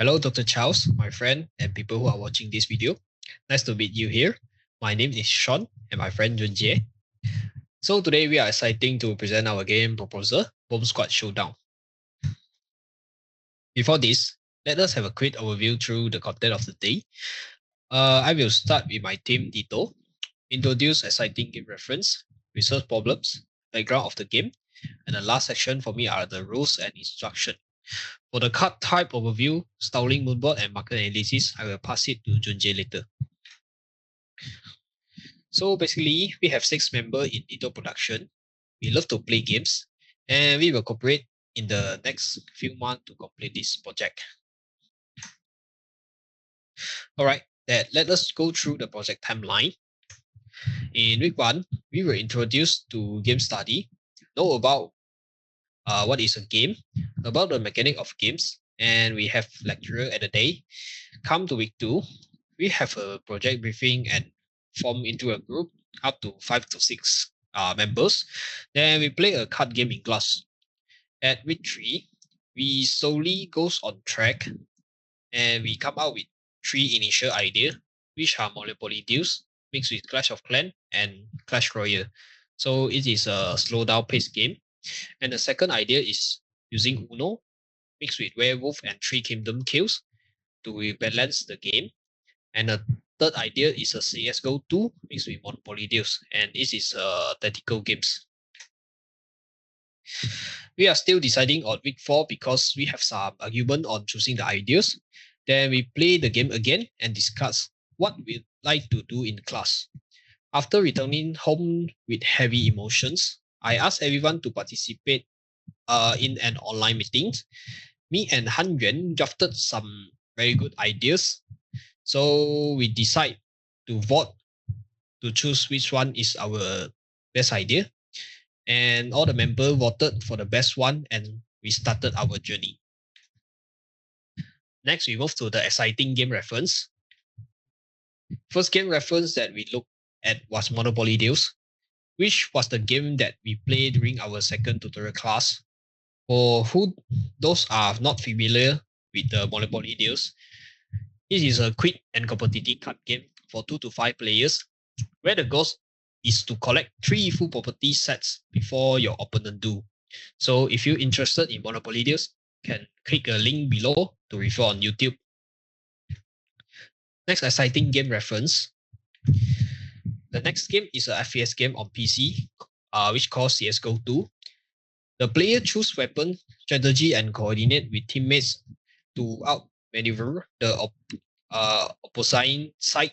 Hello, Dr. Charles, my friend, and people who are watching this video. Nice to meet you here. My name is Shawn, and my friend Junjie. So today we are exciting to present our game proposal, Bomb Squad Showdown. Before this, let us have a quick overview through the content of the day. I will start with my team Dito, introduce exciting game reference, research problems, background of the game, and the last section for me are the rules and instruction. For the card type overview, styling moodboard, and market analysis, I will pass it to Junjie later. So basically, we have 6 members in Dito production. We love to play games, and we will cooperate in the next few months to complete this project. All right, let us go through the project timeline. In week 1, we were introduced to game study, know about what is a game, about the mechanic of games, and we have lecturer at the day. Come to week 2, we have a project briefing and form into a group up to 5 to 6 members. Then we play a card game in class. At week 3, we slowly goes on track and we come out with 3 initial ideas, which are Monopoly Deals, mixed with Clash of Clans and Clash Royale. So it is a slow down paced game. And the second idea is using Uno, mixed with Werewolf and Three Kingdom Kills to rebalance the game. And the third idea is a CSGO 2 mixed with Monopoly Deals, and this is tactical games. We are still deciding on week 4 because we have some argument on choosing the ideas. Then we play the game again and discuss what we'd like to do in class. After returning home with heavy emotions, I asked everyone to participate in an online meeting. Me and Han Yuan drafted some very good ideas. So we decide to vote to choose which one is our best idea. And all the members voted for the best one and we started our journey. Next, we move to the exciting game reference. First game reference that we looked at was Monopoly Deals, which was the game that we played during our second tutorial class. For who those are not familiar with the Monopoly Deals, this is a quick and competitive card game for 2 to 5 players, where the goal is to collect 3 full property sets before your opponent do. So if you're interested in Monopoly Deals, can click a link below to refer on YouTube. Next exciting game reference. The next game is a FPS game on PC, which calls CSGO 2. The player choose weapon, strategy, and coordinate with teammates to outmaneuver the opposing side.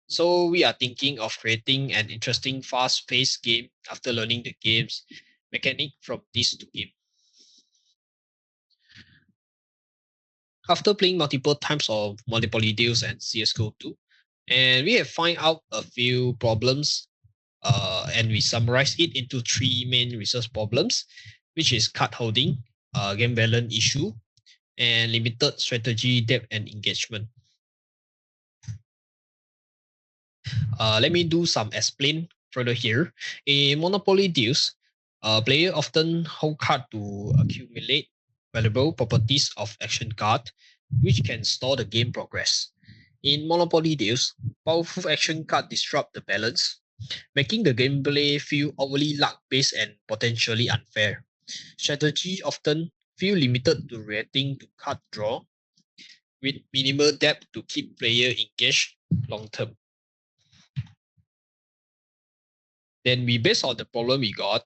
So we are thinking of creating an interesting fast-paced game after learning the game's mechanic from these 2 games. After playing multiple times of Monopoly Deals and CSGO 2, and we have find out a few problems and we summarize it into 3 main research problems, which is card holding, game balance issue, and limited strategy depth and engagement. Let me do some explain further here. In Monopoly Deals, player often hold card to accumulate valuable properties of action card, which can store the game progress. In Monopoly Deals, powerful action card disrupt the balance, making the gameplay feel overly luck-based and potentially unfair. Strategy often feel limited to reacting to card draw, with minimal depth to keep player engaged long term. Then we based on the problem we got,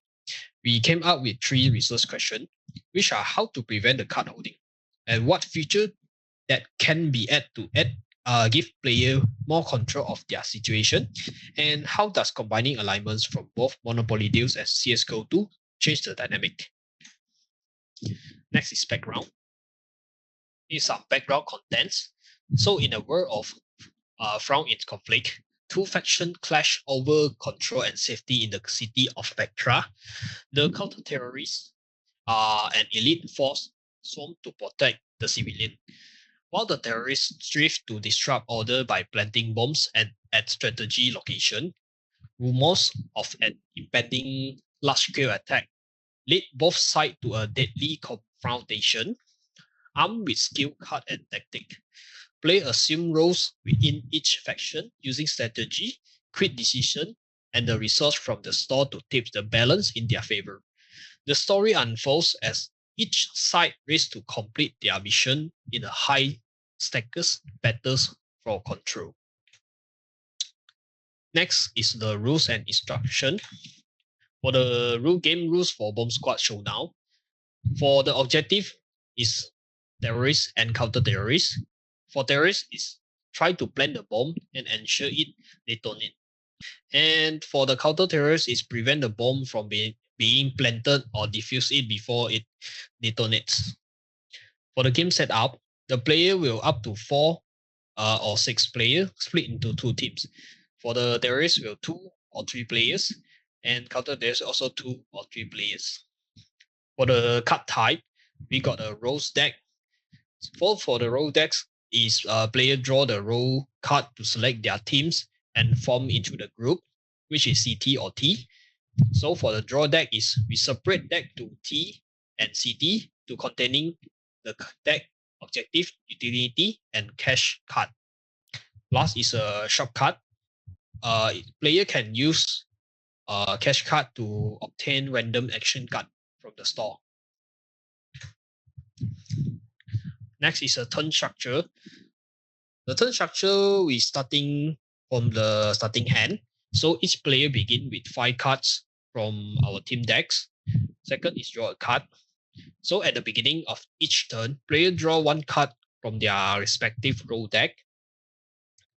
we came up with 3 research questions, which are how to prevent the card holding, and what feature that can be added to give player more control of their situation, and how does combining alignments from both Monopoly Deals and CSGO 2 change the dynamic. Next is background. These are background contents. So in a world of frown in conflict, 2 factions clash over control and safety in the city of Vectra. The counter-terrorists are an elite force sworn to protect the civilian, while the terrorists strive to disrupt order by planting bombs at strategy location. Rumors of an impending large-scale attack lead both sides to a deadly confrontation. armed with skill card and tactic. Player assume roles within each faction using strategy, quick decision, and the resource from the store to tip the balance in their favor. The story unfolds as each side races to complete their mission in a high stakes battles for control. Next is the rules and instruction. For the game rules for Bomb Squad Showdown, for the objective is terrorists and counter-terrorists. For terrorists is try to plant the bomb and ensure it detonates. And for the counter-terrorists is prevent the bomb from being planted or defuse it before it detonates. For the game setup, the player will up to 4 or 6 players split into 2 teams. For the terrorists, will 2 or 3 players, and counter terrorists also 2 or 3 players. For the card type, we got a rose deck. For the role decks, is player draw the role card to select their teams and form into the group, which is CT or T. So for the draw deck is we separate deck to T and CT to containing the deck objective, utility, and cash card. Last is a shortcut. Player can use cash card to obtain random action card from the store. Next is a turn structure. The turn structure we starting from the starting hand. So each player begin with 5 cards from our team decks. Second is draw a card. So at the beginning of each turn, player draw 1 card from their respective role deck.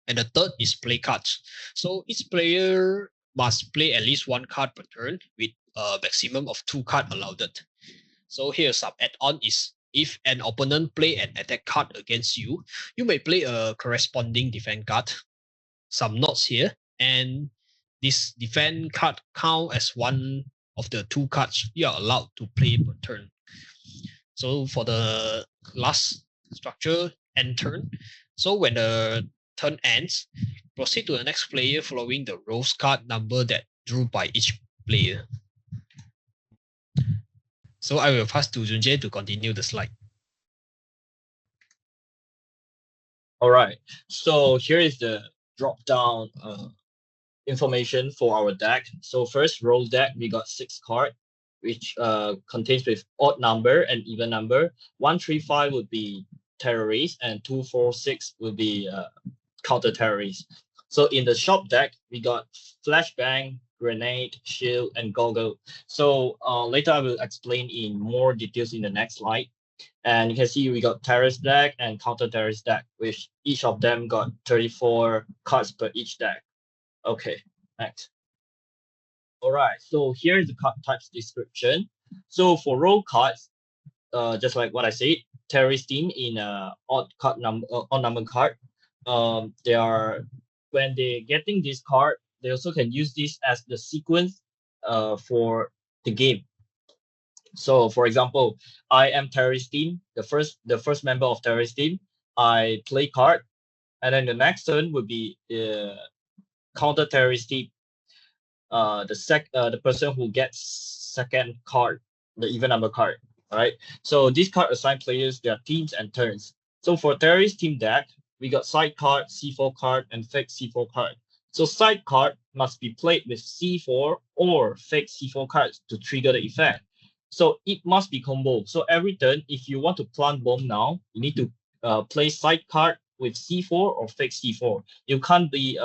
And the third is play cards. So each player must play at least 1 card per turn with a maximum of 2 cards allowed. So here some add-on is if an opponent play an attack card against you, you may play a corresponding defense card. Some notes here, and this defense card count as one of the 2 cards you are allowed to play per turn. So for the last structure, end turn. So when the turn ends, proceed to the next player following the rose card number that drew by each player. So I will pass to Junjie to continue the slide. All right, so here is the drop down information for our deck. So first roll deck, we got 6 cards, which contains with odd number and even number. 1, 3, 5 would be terrorists, and 2, 4, 6 would be counter terrorists. So in the shop deck, we got flashbang, grenade, shield, and goggle. So later I will explain in more details in the next slide. And you can see we got terrorist deck and counter terrorist deck, which each of them got 34 cards per each deck. Okay, next. All right, so here is the card types description. So for role cards, just like what I said, terrorist team in odd number card. They are when they're getting this card, they also can use this as the sequence for the game. So for example, I am terrorist team, the first member of terrorist team, I play card, and then the next turn would be counter terrorist team. The person who gets second card, the even number card. All right. So this card assign players their teams and turns. So for terrorist team deck, we got side card, C4 card, and fake C4 card. So side card must be played with C4 or fake C4 cards to trigger the effect. So it must be combo. So every turn, if you want to plant bomb now, you need to play side card with C4 or fake C4. You can't be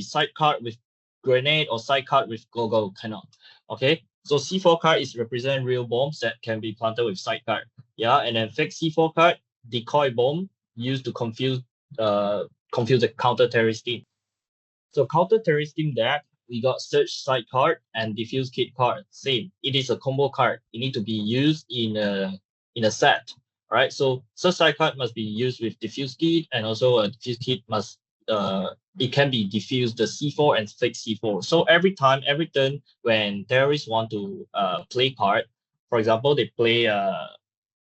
side card with grenade or side card with goggle, cannot. Okay. So C4 card is represent real bombs that can be planted with side card. Yeah, and then fake C4 card, decoy bomb used to confuse the counter terrorist team. So counter terrorist team deck, we got search side card and diffuse kit card. Same. It is a combo card. It need to be used in a set. All right. So search side card must be used with diffuse kit, and also a diffuse kit must it can be diffused the C4 and fake C4. So every turn when terrorists want to play card, for example, they play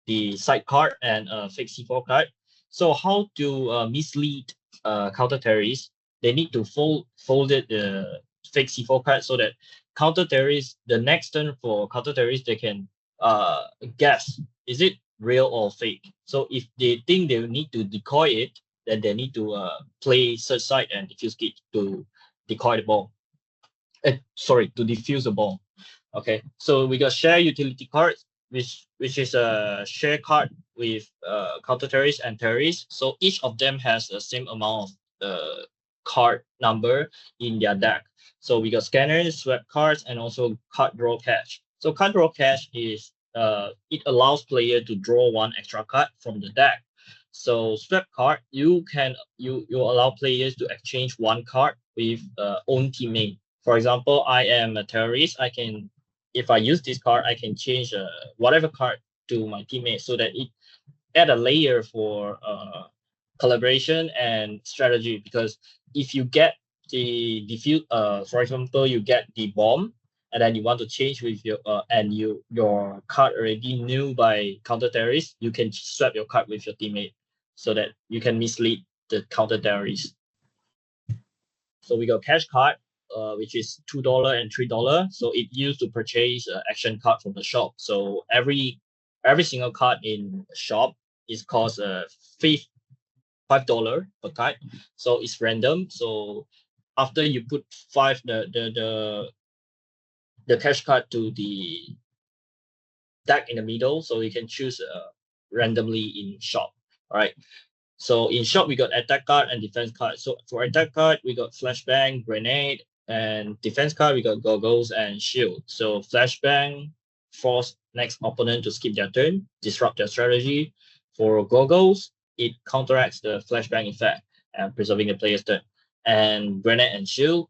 the side card and fake C4 card. So how to mislead counter terrorists? They need to fold it the fake C4 card so that counter terrorists, the next turn for counter terrorists, they can guess, is it real or fake. So if they think they need to decoy it, then they need to play search side and diffuse kit to decoy the ball. Sorry, to defuse the ball. Okay, so we got share utility cards, which is a share card with counter terrorist and terrorist. So each of them has the same amount of card number in their deck. So we got scanners, swap cards, and also card draw cache. So card draw cache is it allows player to draw one extra card from the deck. So swap card, you allow players to exchange one card with own teammate. For example, I am a terrorist. If I use this card, I can change whatever card to my teammate so that it add a layer for collaboration and strategy. Because if you get the defuse, for example, you get the bomb, and then you want to change with your card already knew by counter terrorist, you can swap your card with your teammate so that you can mislead the counter terrorist. So we got cash card, which is $2 and $3. So it used to purchase action card from the shop. So every single card in shop is cost $5 per card. So it's random. So after you put the cash card to the deck in the middle, so you can choose randomly in shop. All right. So in shop, we got attack card and defense card. So for attack card, we got flashbang, grenade, and defense card, we got goggles and shield. So flashbang force next opponent to skip their turn, disrupt their strategy. For goggles, it counteracts the flashbang effect and preserving the player's turn. And grenade and shield.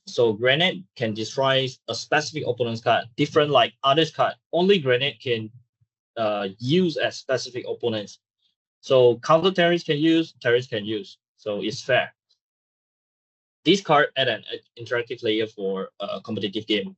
So grenade can destroy a specific opponent's card, different like others card. Only grenade can use as specific opponents. So counter terrorists can use, terrorists can use. So it's fair. This card add an interactive layer for a competitive game.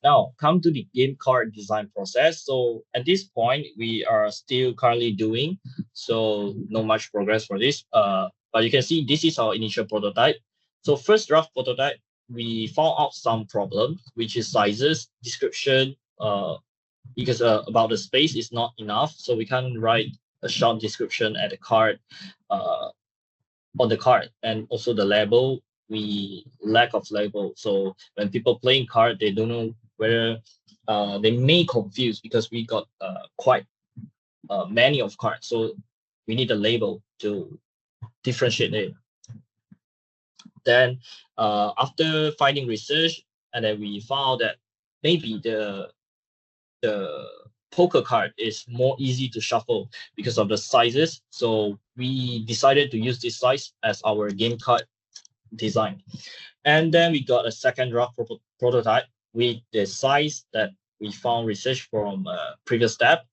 Now come to the game card design process. So at this point, we are still currently doing, so not much progress for this. But you can see this is our initial prototype. So first draft prototype, we found out some problems, which is sizes, description, because about the space is not enough. So we can't write a short description at the card, on the card, and also the label, we lack of label. So when people playing card, they don't know whether they may confuse because we got quite many of cards. So we need a label to differentiate it. Then after finding research, and then we found that maybe the poker card is more easy to shuffle because of the sizes. So we decided to use this size as our game card design. And then we got a second draft prototype with the size that we found research from previous step.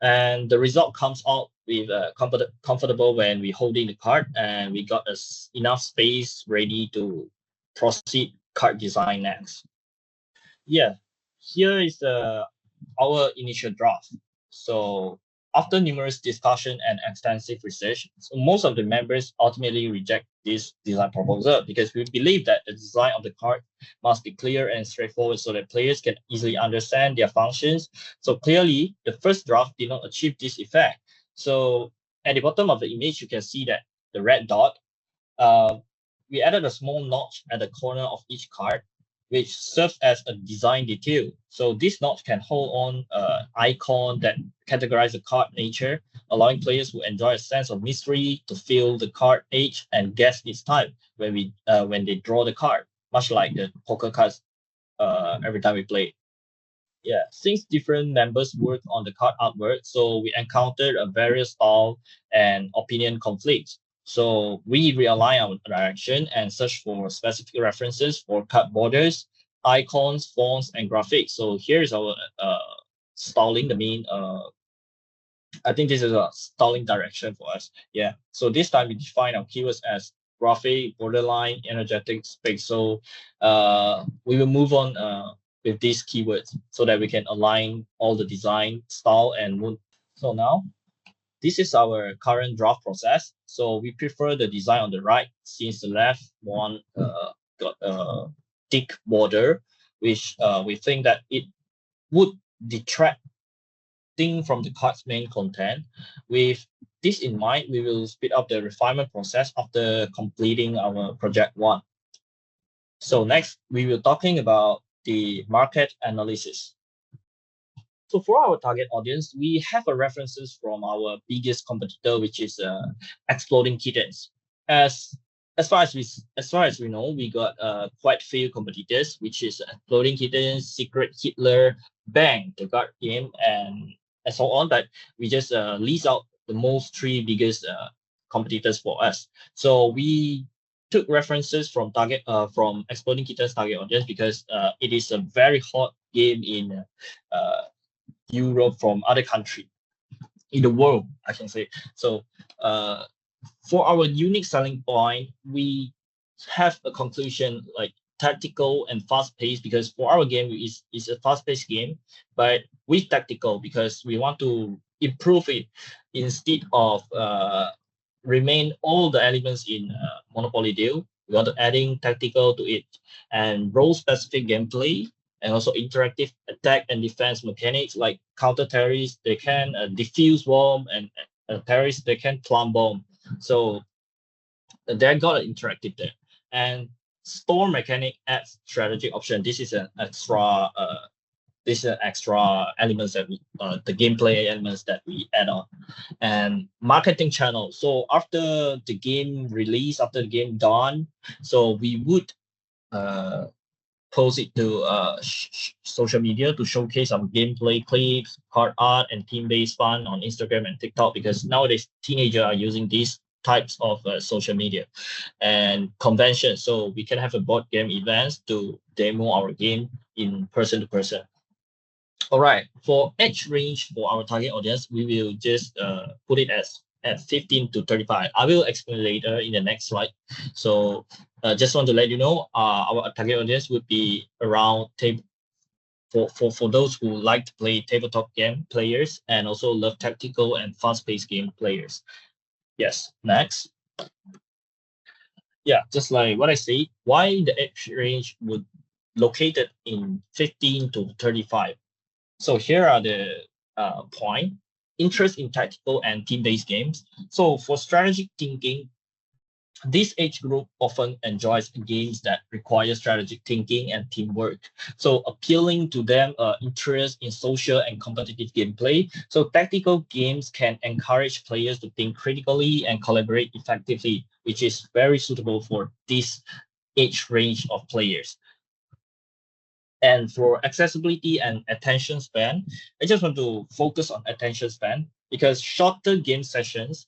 And the result comes out with comfortable when we holding the card, and we got enough space ready to proceed card design next. Yeah, here is our initial draft. So after numerous discussion and extensive research, so most of the members ultimately reject this design proposal because we believe that the design of the card must be clear and straightforward so that players can easily understand their functions. So clearly, the first draft did not achieve this effect. So at the bottom of the image, you can see that the red dot, we added a small notch at the corner of each card, which serves as a design detail. So this notch can hold on an icon that categorize the card nature, allowing players who enjoy a sense of mystery to feel the card age and guess its type when they draw the card, much like the poker cards every time we play. Yeah, since different members worked on the card artwork, so we encountered a various style and opinion conflicts. So we realign our direction and search for specific references for card borders, icons, fonts, and graphics. So here's our styling, the main I think this is a styling direction for us. Yeah. So this time we define our keywords as graphic, borderline, energetic, space. So we will move on with these keywords so that we can align all the design style and mood. So now this is our current draft process. So we prefer the design on the right since the left one got a thick border, which we think that it would detract think from the card's main content. With this in mind, we will speed up the refinement process after completing our project one. So next, we will talking about the market analysis. So for our target audience, we have a references from our biggest competitor, which is Exploding Kittens. As as far as we know, we got quite few competitors, which is Exploding Kittens, Secret Hitler, Bang, the card game, and so on. But we just list out the most three biggest competitors for us. So we took references from Exploding Kittens target audience because it is a very hot game in Europe, from other country in the world, I can say. So for our unique selling point, we have a conclusion like tactical and fast paced, because for our game is a fast paced game, but with tactical because we want to improve it instead of remain all the elements in Monopoly Deal. We want to adding tactical to it and role specific gameplay, and also interactive attack and defense mechanics like counter terrorists. They can defuse bomb, and terrorists they can plant bomb. So they got interactive there. And store mechanic adds strategy option. This is an extra elements that we the gameplay elements that we add on. And marketing channel. So after the game release, after the game done, so we would uh, post it to social media to showcase some gameplay clips, card art, and team-based fun on Instagram and TikTok, because nowadays teenagers are using these types of social media and conventions. So we can have a board game events to demo our game in person to person. All right, for age range for our target audience, we will just put it as at 15 to 35. I will explain later in the next slide. So just want to let you know, our target audience would be around for those who like to play tabletop game players and also love tactical and fast-paced game players. Yes, next. Yeah, just like what I say, why the age range would located in 15 to 35. So here are the point. Interest in tactical and team-based games. So for strategic thinking, this age group often enjoys games that require strategic thinking and teamwork. So appealing to them interest in social and competitive gameplay. So tactical games can encourage players to think critically and collaborate effectively, which is very suitable for this age range of players. And for accessibility and attention span, I just want to focus on attention span because shorter game sessions,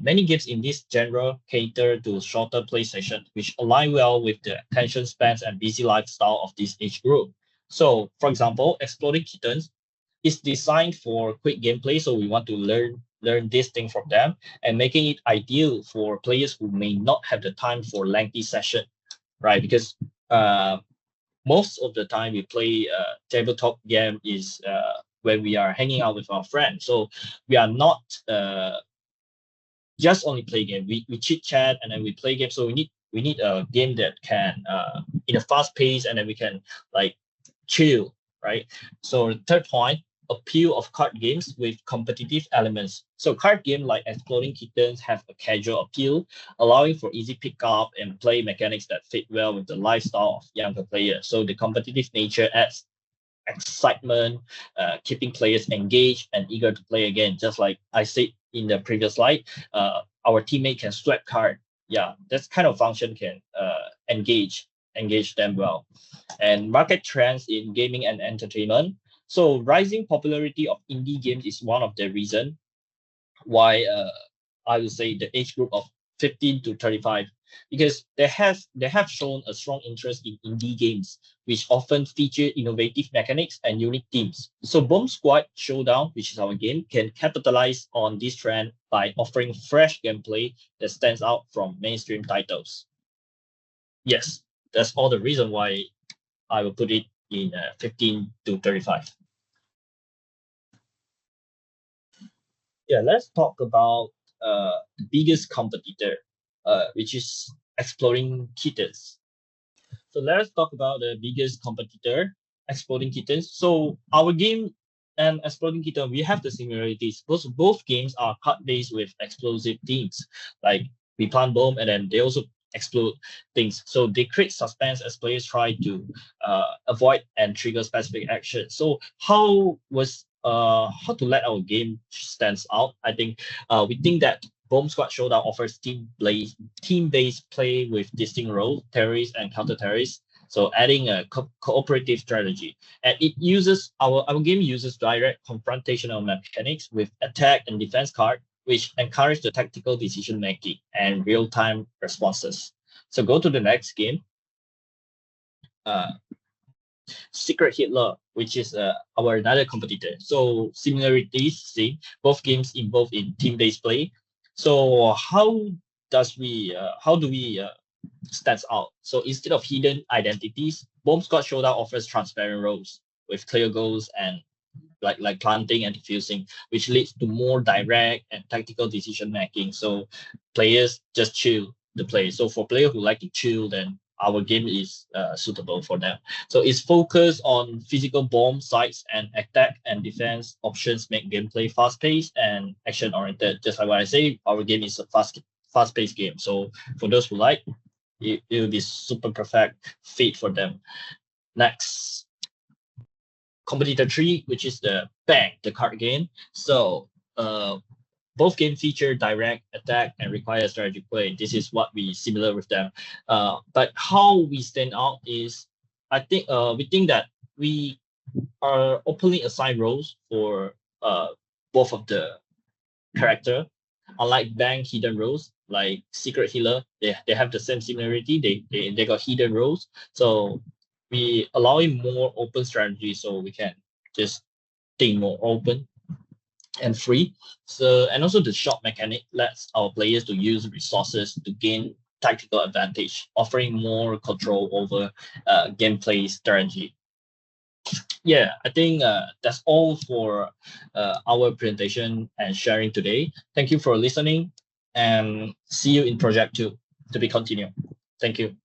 many games in this genre cater to shorter play sessions, which align well with the attention spans and busy lifestyle of this age group. So, for example, Exploding Kittens is designed for quick gameplay, so we want to learn this thing from them and making it ideal for players who may not have the time for lengthy session, right? Because most of the time we play tabletop game is when we are hanging out with our friends. So we are not just only play game. We chit chat and then we play game. So we need a game that can in a fast pace and then we can like chill, right? So the third point, appeal of card games with competitive elements. So card game like Exploding Kittens have a casual appeal, allowing for easy pick up and play mechanics that fit well with the lifestyle of younger players. So the competitive nature adds excitement, keeping players engaged and eager to play again. Just like I said in the previous slide, our teammate can swipe card. Yeah, that kind of function can engage them well. And market trends in gaming and entertainment. So rising popularity of indie games is one of the reason why I would say the age group of 15 to 35, because they have shown a strong interest in indie games, which often feature innovative mechanics and unique themes. So Bomb Squad Showdown, which is our game, can capitalize on this trend by offering fresh gameplay that stands out from mainstream titles. Yes, that's all the reason why I will put it in 15 to 35. Yeah, let's talk about the biggest competitor, which is Exploding Kittens. So let's talk about the biggest competitor, Exploding Kittens. So our game and Exploding Kitten, we have the similarities. Both games are card-based with explosive themes. Like we plant bomb and then they also explode things. So they create suspense as players try to avoid and trigger specific action. So how to let our game stands out? I think we think that Bomb Squad Showdown offers team-based play with distinct roles, terrorists and counter-terrorists. So adding a cooperative strategy, and it uses our game uses direct confrontational mechanics with attack and defense card, which encourage the tactical decision making and real time responses. So go to the next game, uh, Secret Hitler, which is our another competitor. So similarities, see, both games involve in team based play. So how do we stands out. So instead of hidden identities, Bomb Squad Showdown offers transparent roles with clear goals and like planting and diffusing, which leads to more direct and tactical decision making. So players just chill the play. So for players who like to chill, then our game is suitable for them. So it's focused on physical bomb sites and attack and defense options make gameplay fast paced and action oriented. Just like what I say, our game is a fast paced game. So for those who like, it will be super perfect fit for them. Next, competitor 3, which is the Bang, the card game. So both games feature direct attack and require strategic play. This is what we similar with them. But how we stand out is, I think we think that we are openly assigned roles for both of the character. Unlike Bang hidden roles, like Secret Healer, they have the same similarity. They got hidden roles. So we allowing more open strategy so we can just think more open and free. So and also the shop mechanic lets our players to use resources to gain tactical advantage, offering more control over gameplay strategy. Yeah, I think that's all for our presentation and sharing today. Thank you for listening and see you in project 2 to be continued. Thank you.